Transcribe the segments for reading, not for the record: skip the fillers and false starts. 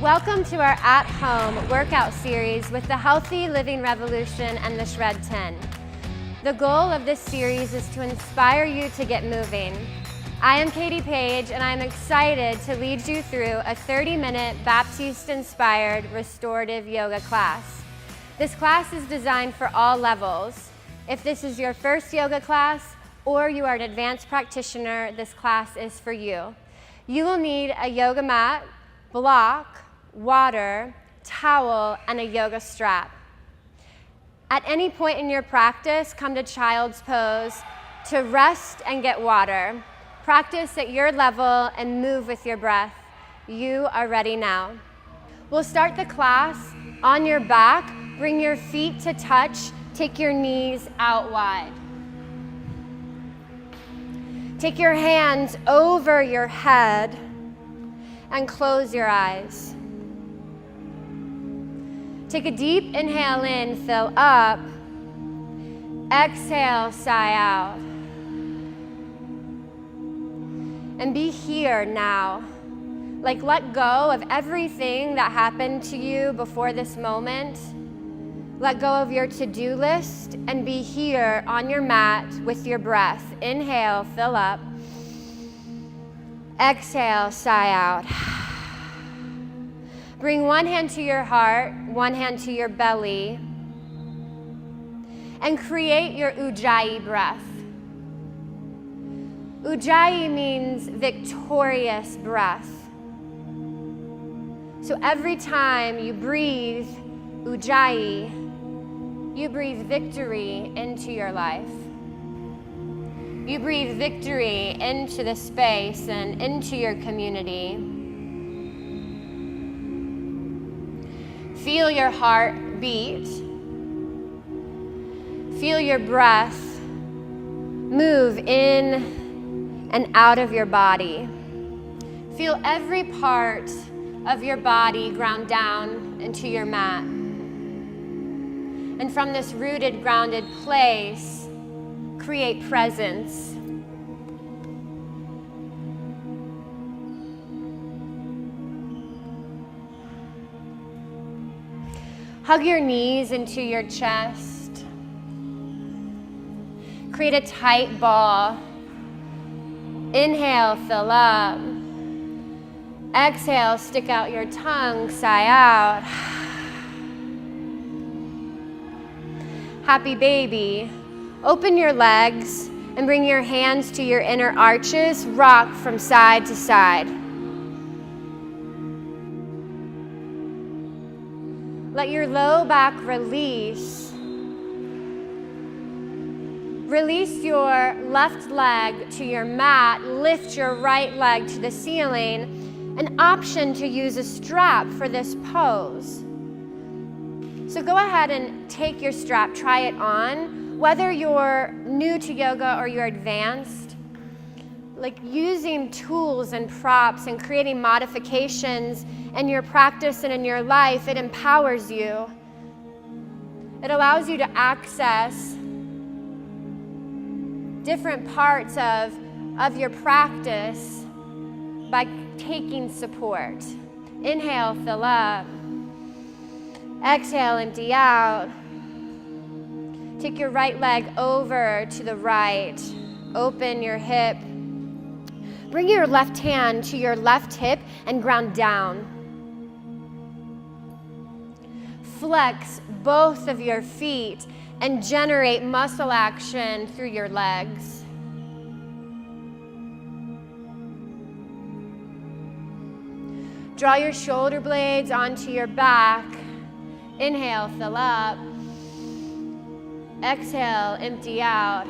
Welcome to our at-home workout series with the Healthy Living Revolution and the Shred 10. The goal of this series is to inspire you to get moving. I am Katie Page, and I'm excited to lead you through a 30-minute Baptiste-inspired restorative yoga class. This class is designed for all levels. If this is your first yoga class or you are an advanced practitioner, this class is for you. You will need a yoga mat, block, water, towel, and a yoga strap. At any point in your practice, come to child's pose to rest and get water. Practice at your level and move with your breath. You are ready now. We'll start the class on your back. Bring your feet to touch. Take your knees out wide. Take your hands over your head and close your eyes. Take a deep inhale in, fill up. Exhale, sigh out. And be here now. Like, let go of everything that happened to you before this moment. Let go of your to-do list and be here on your mat with your breath. Inhale, fill up. Exhale, sigh out. Bring one hand to your heart, one hand to your belly, and create your Ujjayi breath. Ujjayi means victorious breath. So every time you breathe Ujjayi, you breathe victory into your life. You breathe victory into the space and into your community. Feel your heart beat. Feel your breath move in and out of your body. Feel every part of your body ground down into your mat. And from this rooted, grounded place, create presence. Hug your knees into your chest. Create a tight ball. Inhale, fill up. Exhale, stick out your tongue, sigh out. Happy baby. Open your legs and bring your hands to your inner arches. Rock from side to side. Let your low back release. Release your left leg to your mat. Lift your right leg to the ceiling. An option to use a strap for this pose. So go ahead and take your strap, try it on. Whether you're new to yoga or you're advanced, like using tools and props and creating modifications in your practice and in your life, it empowers you. It allows you to access different parts of your practice by taking support. Inhale, fill up. Exhale, empty out. Take your right leg over to the right. Open your hip. Bring your left hand to your left hip and ground down. Flex both of your feet and generate muscle action through your legs. Draw your shoulder blades onto your back. Inhale, fill up. Exhale, empty out.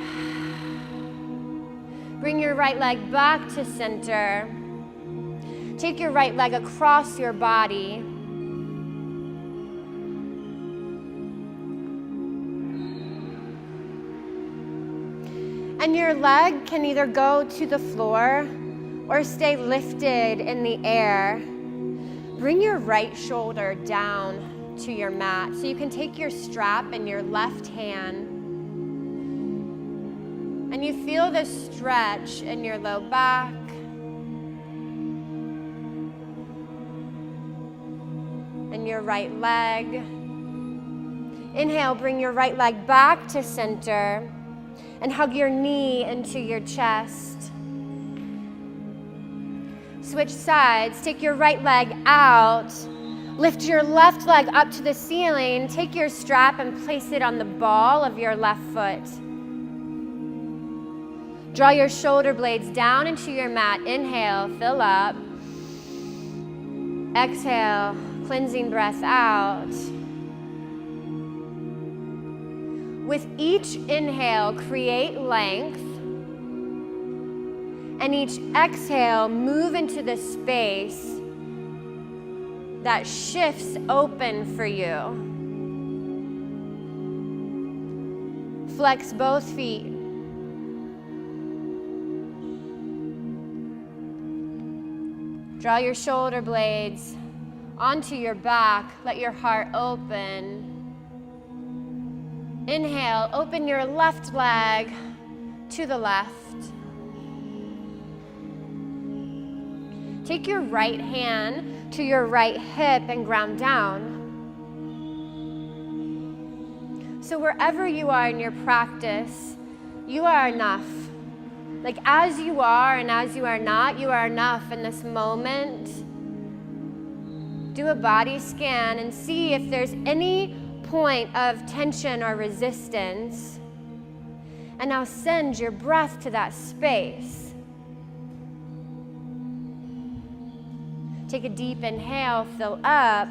Bring your right leg back to center. Take your right leg across your body. And your leg can either go to the floor or stay lifted in the air. Bring your right shoulder down to your mat. So you can take your strap in your left hand and you feel this stretch in your low back. your right leg. Inhale, bring your right leg back to center and hug your knee into your chest. Switch sides, take your right leg out. Lift your left leg up to the ceiling. Take your strap and place it on the ball of your left foot. Draw your shoulder blades down into your mat. Inhale, fill up. Exhale, cleansing breath out. With each inhale, create length. And each exhale, move into the space that shifts open for you. Flex both feet. Draw your shoulder blades onto your back. Let your heart open. Inhale, open your left leg to the left. Take your right hand to your right hip and ground down. So wherever you are in your practice, you are enough. Like as you are and as you are not, you are enough in this moment. Do a body scan and see if there's any point of tension or resistance. And now send your breath to that space. Take a deep inhale, fill up.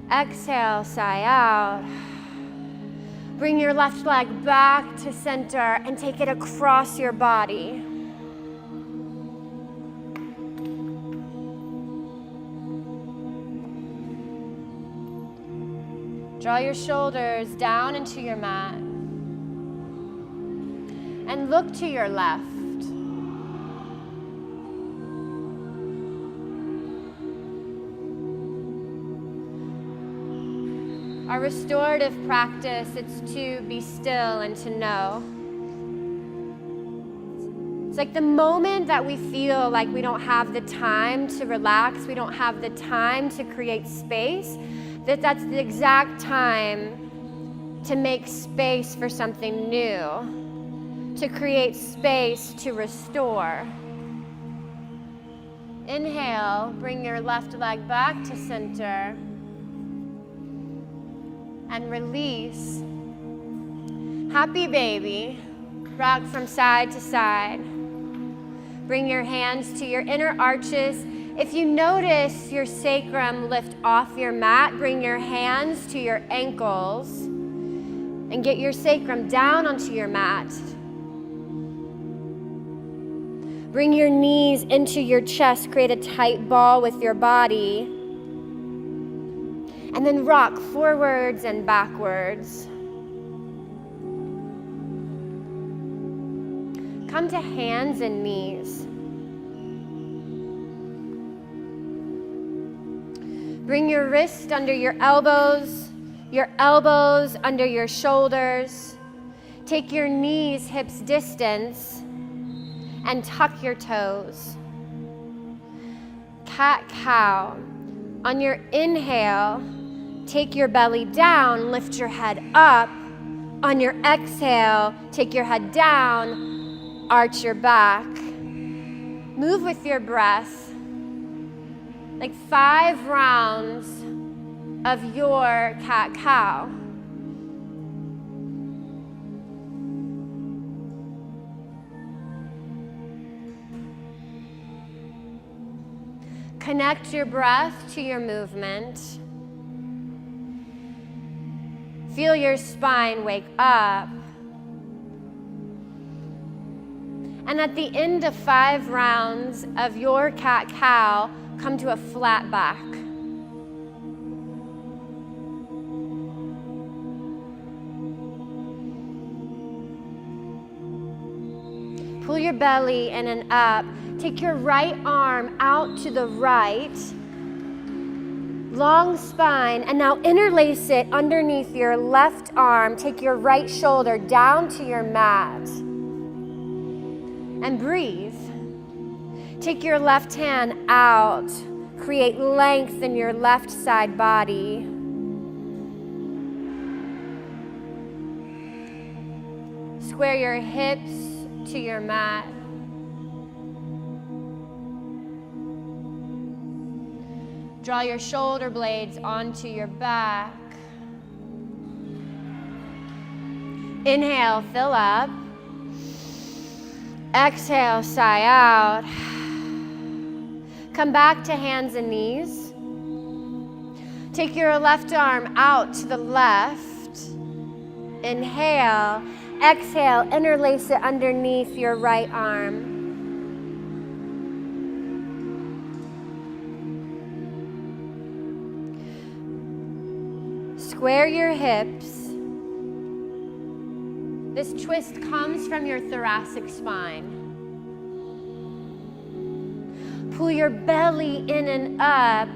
Exhale, sigh out. Bring your left leg back to center and take it across your body. Draw your shoulders down into your mat and look to your left. Our restorative practice, it's to be still and to know. It's like the moment that we feel like we don't have the time to relax, we don't have the time to create space, that's the exact time to make space for something new, to create space to restore. Inhale, bring your left leg back to center. And release. Happy baby. Rock from side to side. Bring your hands to your inner arches. If you notice your sacrum lift off your mat, bring your hands to your ankles and get your sacrum down onto your mat. Bring your knees into your chest. Create a tight ball with your body. And then rock forwards and backwards. Come to hands and knees. Bring your wrists under your elbows under your shoulders. Take your knees hips distance and tuck your toes. Cat-cow. On your inhale, take your belly down, lift your head up. On your exhale, take your head down, arch your back. Move with your breath, like 5 rounds of your cat-cow. Connect your breath to your movement. Feel your spine wake up. And at the end of 5 rounds of your cat-cow, come to a flat back. Pull your belly in and up. Take your right arm out to the right. Long spine, and now interlace it underneath your left arm. Take your right shoulder down to your mat. And breathe. Take your left hand out. Create length in your left side body. Square your hips to your mat. Draw your shoulder blades onto your back. Inhale, fill up. Exhale, sigh out. Come back to hands and knees. Take your left arm out to the left. Inhale. Exhale, interlace it underneath your right arm. Square your hips. This twist comes from your thoracic spine. Pull your belly in and up.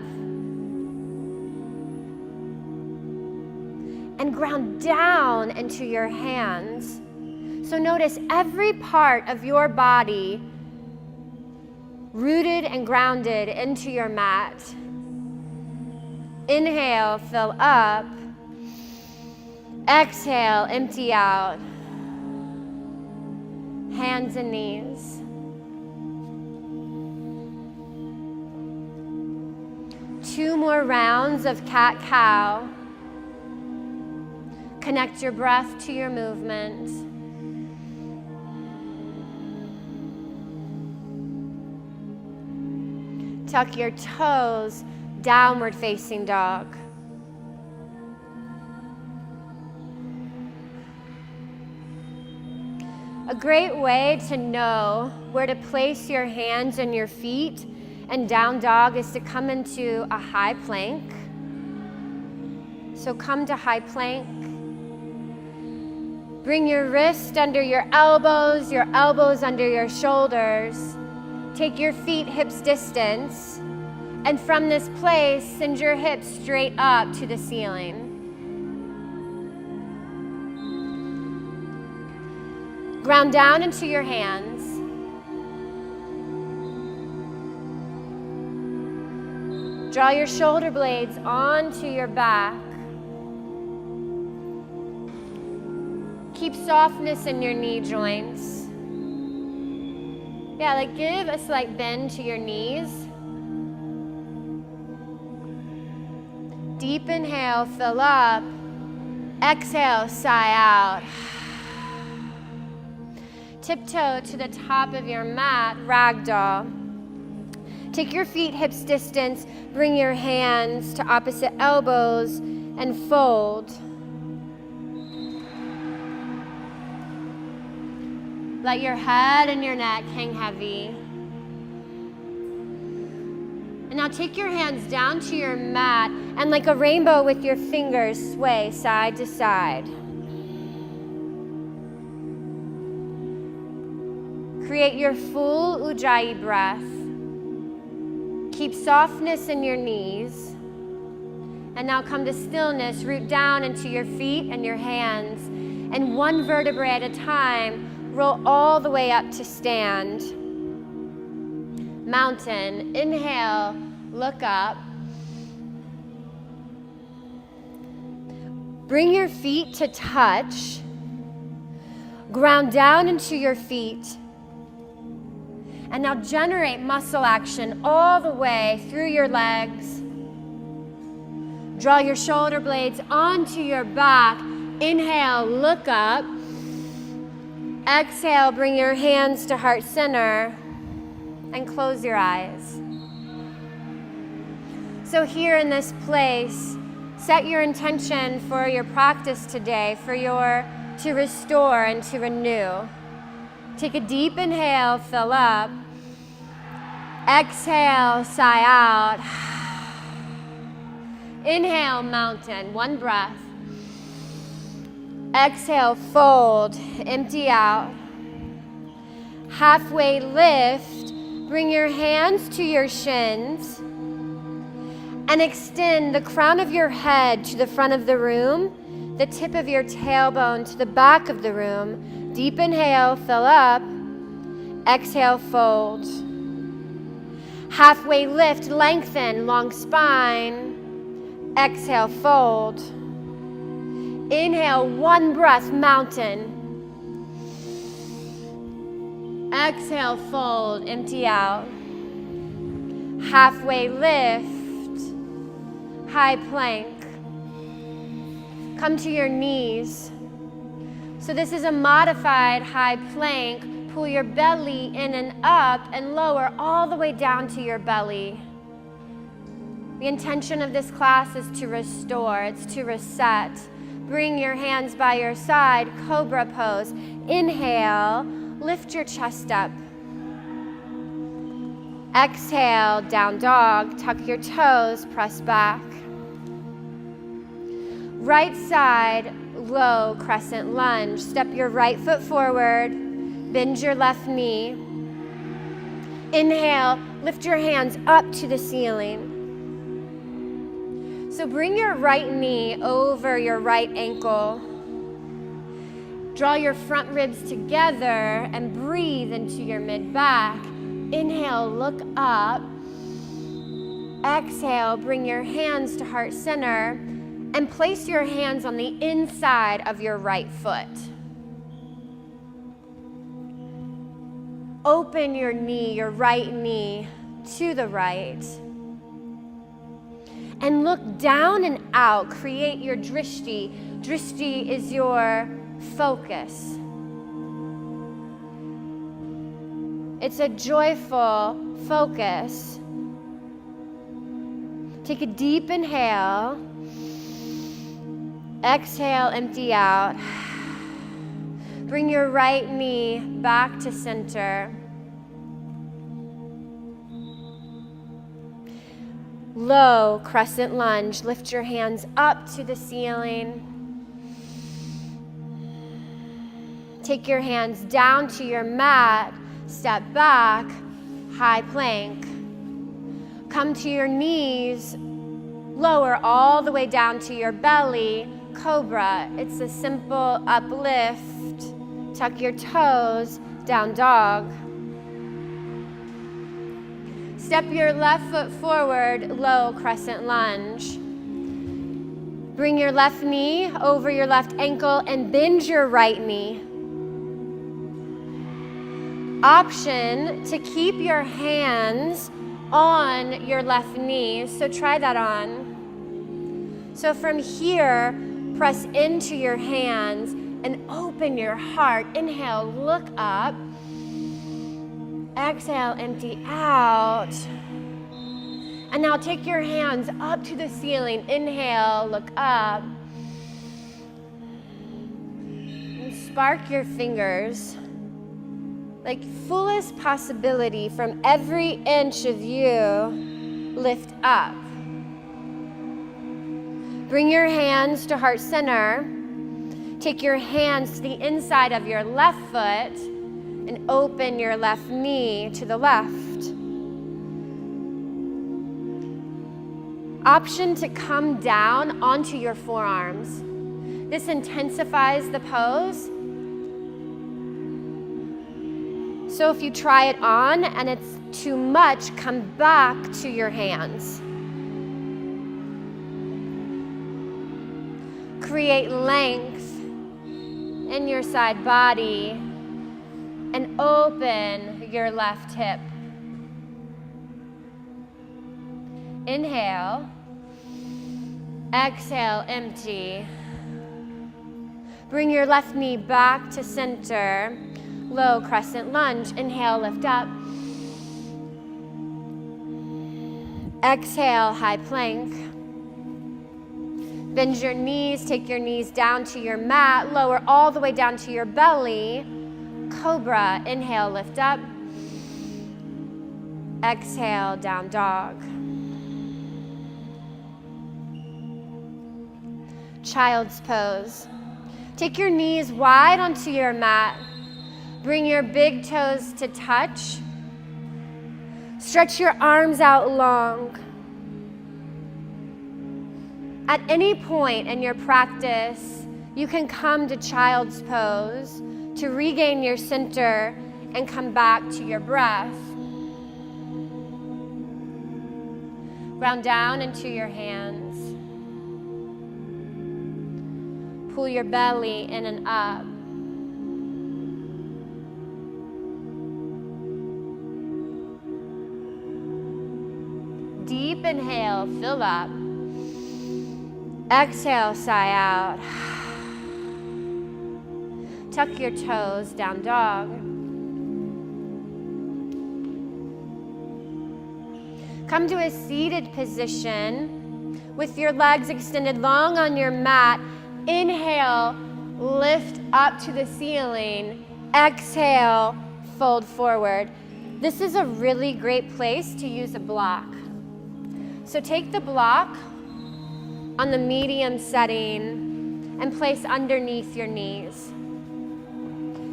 And ground down into your hands. So notice every part of your body rooted and grounded into your mat. Inhale, fill up. Exhale, empty out. Hands and knees. Two more rounds of cat-cow. Connect your breath to your movement. Tuck your toes, downward facing dog. A great way to know where to place your hands and your feet and down dog is to come into a high plank. So come to high plank. Bring your wrist under your elbows under your shoulders. Take your feet hips distance. And from this place, send your hips straight up to the ceiling. Ground down into your hands. Draw your shoulder blades onto your back. Keep softness in your knee joints. Yeah, like give a slight bend to your knees. Deep inhale, fill up. Exhale, sigh out. Tiptoe to the top of your mat, ragdoll. Take your feet hips distance, bring your hands to opposite elbows and fold. Let your head and your neck hang heavy. And now take your hands down to your mat and like a rainbow with your fingers, sway side to side. Create your full Ujjayi breath. Keep softness in your knees. And now come to stillness, root down into your feet and your hands. And one vertebrae at a time, roll all the way up to stand. Mountain, inhale, look up. Bring your feet to touch. Ground down into your feet. And now generate muscle action all the way through your legs. Draw your shoulder blades onto your back. Inhale, look up. Exhale, bring your hands to heart center and close your eyes. So here in this place, set your intention for your practice today, to restore and to renew. Take a deep inhale, fill up. Exhale, sigh out. Inhale, mountain, one breath. Exhale, fold, empty out. Halfway lift, bring your hands to your shins and extend the crown of your head to the front of the room, the tip of your tailbone to the back of the room. Deep inhale, fill up. Exhale, fold. Halfway lift, lengthen, long spine. Exhale, fold. Inhale, one breath, mountain. Exhale, fold, empty out. Halfway lift, high plank. Come to your knees. So this is a modified high plank. Pull your belly in and up and lower all the way down to your belly. The intention of this class is to restore, it's to reset. Bring your hands by your side, Cobra pose. Inhale, lift your chest up. Exhale, down dog, tuck your toes, press back. Right side, low crescent lunge. Step your right foot forward, bend your left knee. Inhale, lift your hands up to the ceiling. So bring your right knee over your right ankle. Draw your front ribs together and breathe into your mid-back. Inhale, look up. Exhale, bring your hands to heart center and place your hands on the inside of your right foot. Open your knee, your right knee, to the right. And look down and out. Create your drishti. Drishti is your focus. It's a joyful focus. Take a deep inhale. Exhale, empty out. Bring your right knee back to center. Low crescent lunge. Lift your hands up to the ceiling. Take your hands down to your mat. Step back, high plank. Come to your knees. Lower all the way down to your belly. Cobra. It's a simple uplift. Tuck your toes, down dog. Step your left foot forward, low crescent lunge. Bring your left knee over your left ankle and bend your right knee. Option to keep your hands on your left knee, so try that on. So from here, press into your hands and open your heart. Inhale, look up. Exhale, empty out. And now take your hands up to the ceiling. Inhale, look up. And spark your fingers. Like fullest possibility from every inch of you, lift up. Bring your hands to heart center. Take your hands to the inside of your left foot and open your left knee to the left. Option to come down onto your forearms. This intensifies the pose. So if you try it on and it's too much, come back to your hands. Create length in your side body and open your left hip. Inhale. Exhale, empty. Bring your left knee back to center. Low crescent lunge. Inhale, lift up. Exhale, high plank. Bend your knees, take your knees down to your mat, lower all the way down to your belly. Cobra, inhale, lift up. Exhale, down dog. Child's pose. Take your knees wide onto your mat. Bring your big toes to touch. Stretch your arms out long. At any point in your practice, you can come to child's pose to regain your center and come back to your breath. Ground down into your hands. Pull your belly in and up. Deep inhale, fill up. Exhale, sigh out. Tuck your toes, down dog. Come to a seated position with your legs extended long on your mat. Inhale, lift up to the ceiling. Exhale, fold forward. This is a really great place to use a block. So take the block on the medium setting and place underneath your knees.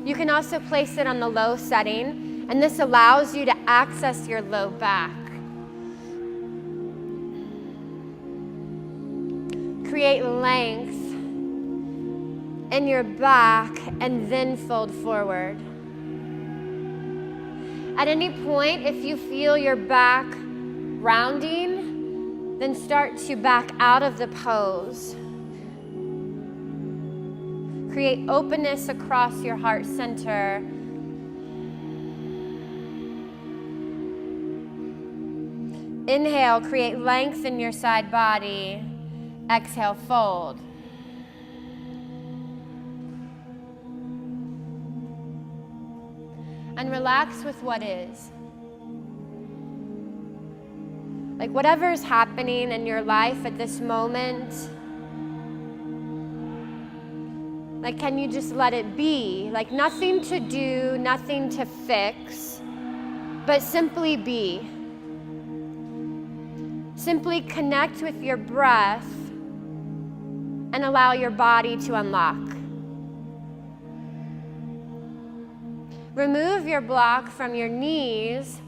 You can also place it on the low setting, and this allows you to access your low back. Create length in your back and then fold forward. At any point, if you feel your back rounding, then start to back out of the pose. Create openness across your heart center. Inhale, create length in your side body. Exhale, fold. And relax with what is. Like whatever's happening in your life at this moment, like can you just let it be? Like nothing to do, nothing to fix, but simply be. Simply connect with your breath and allow your body to unlock. Remove your block from your knees.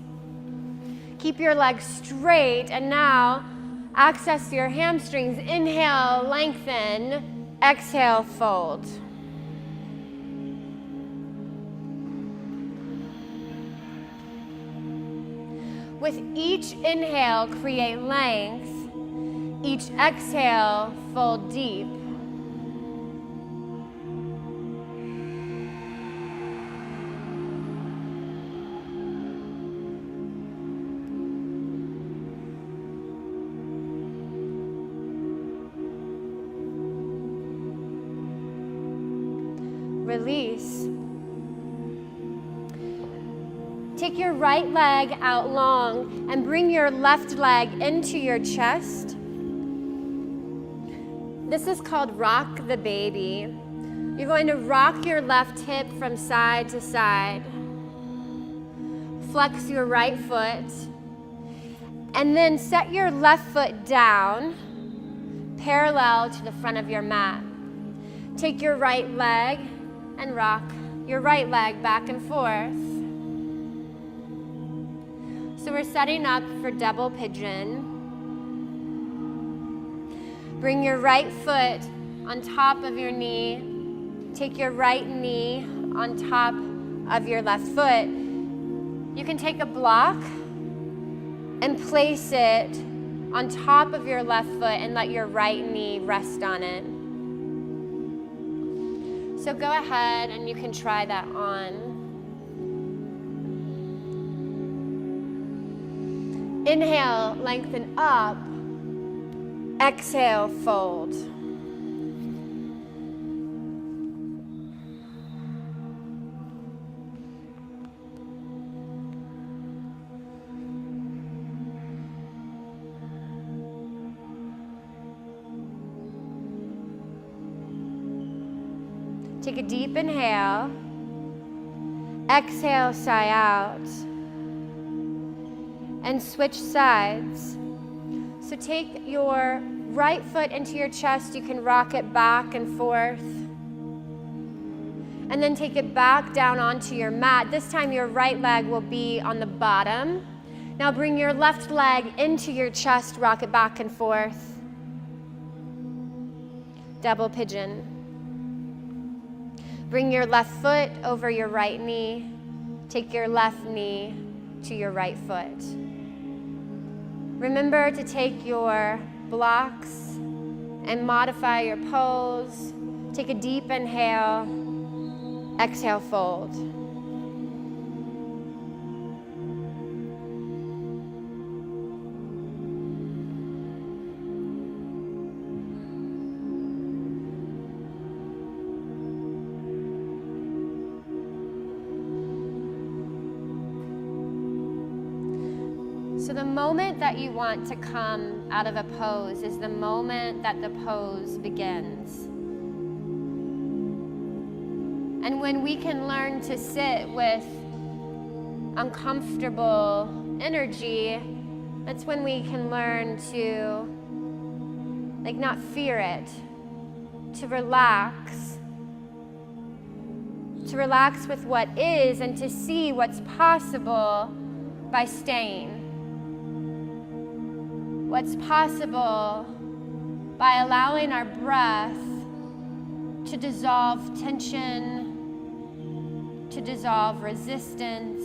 Keep your legs straight, and now access your hamstrings. Inhale, lengthen. Exhale, fold. With each inhale, create length. Each exhale, fold deep. Release. Take your right leg out long and bring your left leg into your chest. This is called rock the baby. You're going to rock your left hip from side to side. Flex your right foot. And then set your left foot down, parallel to the front of your mat. Take your right leg and rock your right leg back and forth. So we're setting up for double pigeon. Bring your right foot on top of your knee. Take your right knee on top of your left foot. You can take a block and place it on top of your left foot and let your right knee rest on it. So go ahead and you can try that on. Inhale, lengthen up. Exhale, fold. Take a deep inhale. Exhale, sigh out. And switch sides. So take your right foot into your chest. You can rock it back and forth. And then take it back down onto your mat. This time your right leg will be on the bottom. Now bring your left leg into your chest, rock it back and forth. Double pigeon. Bring your left foot over your right knee. Take your left knee to your right foot. Remember to take your blocks and modify your pose. Take a deep inhale, exhale, fold. So the moment that you want to come out of a pose is the moment that the pose begins. And when we can learn to sit with uncomfortable energy, that's when we can learn to not fear it, to relax with what is and to see what's possible by staying. What's possible by allowing our breath to dissolve tension, to dissolve resistance,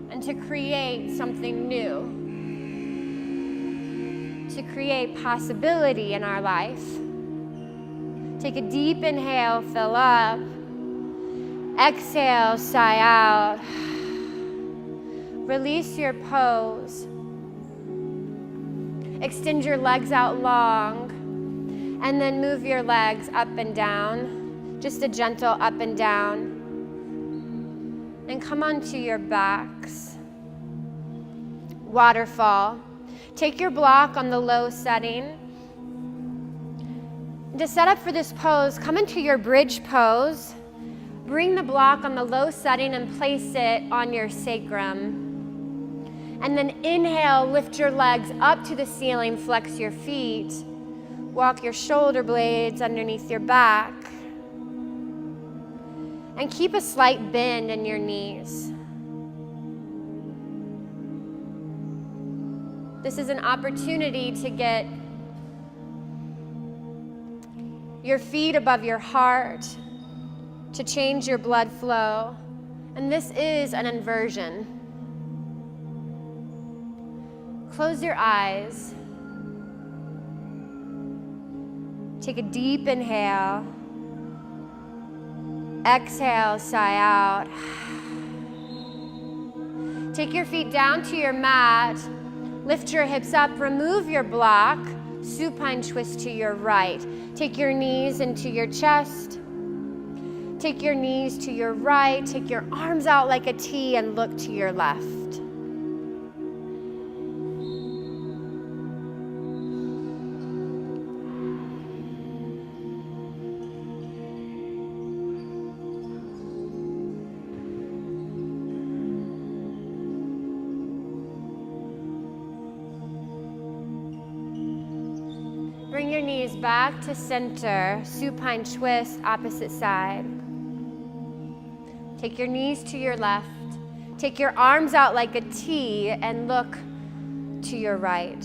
and to create something new, to create possibility in our life. Take a deep inhale, fill up. Exhale, sigh out. Release your pose. Extend your legs out long, and then move your legs up and down, just a gentle up and down. And come onto your backs. Waterfall. Take your block on the low setting. To set up for this pose, come into your bridge pose. Bring the block on the low setting and place it on your sacrum. And then inhale, lift your legs up to the ceiling, flex your feet. Walk your shoulder blades underneath your back. And keep a slight bend in your knees. This is an opportunity to get your feet above your heart, to change your blood flow. And this is an inversion. Close your eyes. Take a deep inhale. Exhale, sigh out. Take your feet down to your mat. Lift your hips up. Remove your block. Supine twist to your right. Take your knees into your chest. Take your knees to your right. Take your arms out like a T and look to your left. Bring your knees back to center, supine twist, opposite side. Take your knees to your left. Take your arms out like a T and look to your right.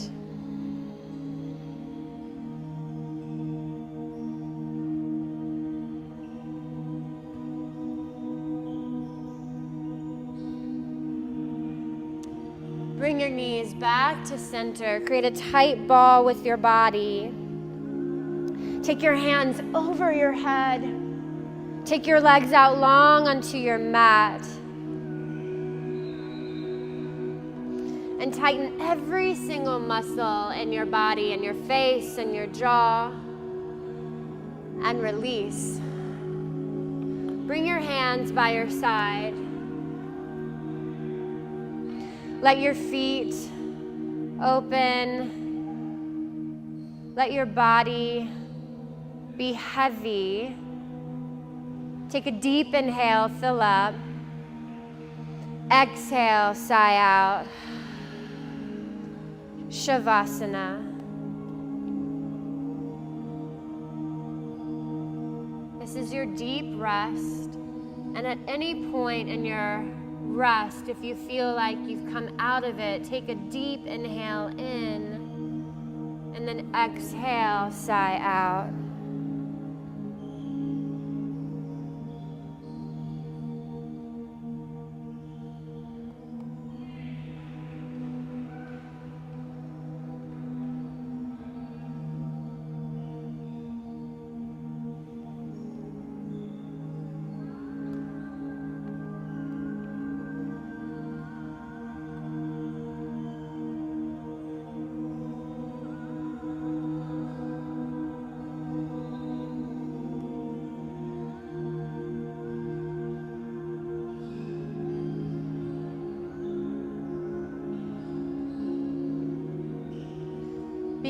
Bring your knees back to center. Create a tight ball with your body. Take your hands over your head. Take your legs out long onto your mat. And tighten every single muscle in your body, in your face and your jaw. And release. Bring your hands by your side. Let your feet open. Let your body be heavy. Take a deep inhale, fill up. Exhale, sigh out. Savasana. This is your deep rest. And at any point in your rest, if you feel like you've come out of it, take a deep inhale in. And then exhale, sigh out.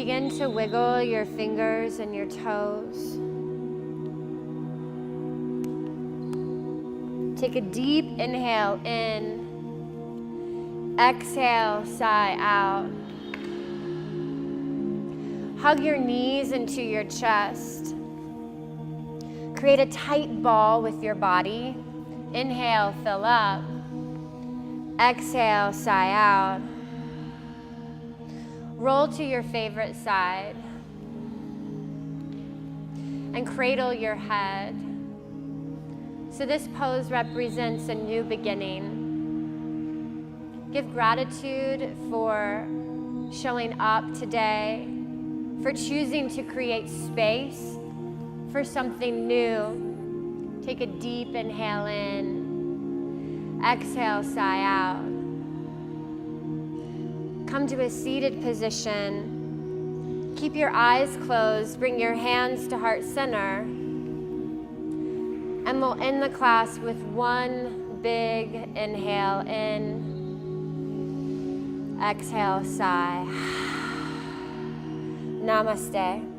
begin to wiggle your fingers and your toes. Take a deep inhale in. Exhale, sigh out. Hug your knees into your chest. Create a tight ball with your body. Inhale, fill up. Exhale, sigh out. Roll to your favorite side and cradle your head. So this pose represents a new beginning. Give gratitude for showing up today, for choosing to create space for something new. Take a deep inhale in. Exhale, sigh out. Come to a seated position. Keep your eyes closed. Bring your hands to heart center. And we'll end the class with one big inhale in. Exhale, sigh. Namaste.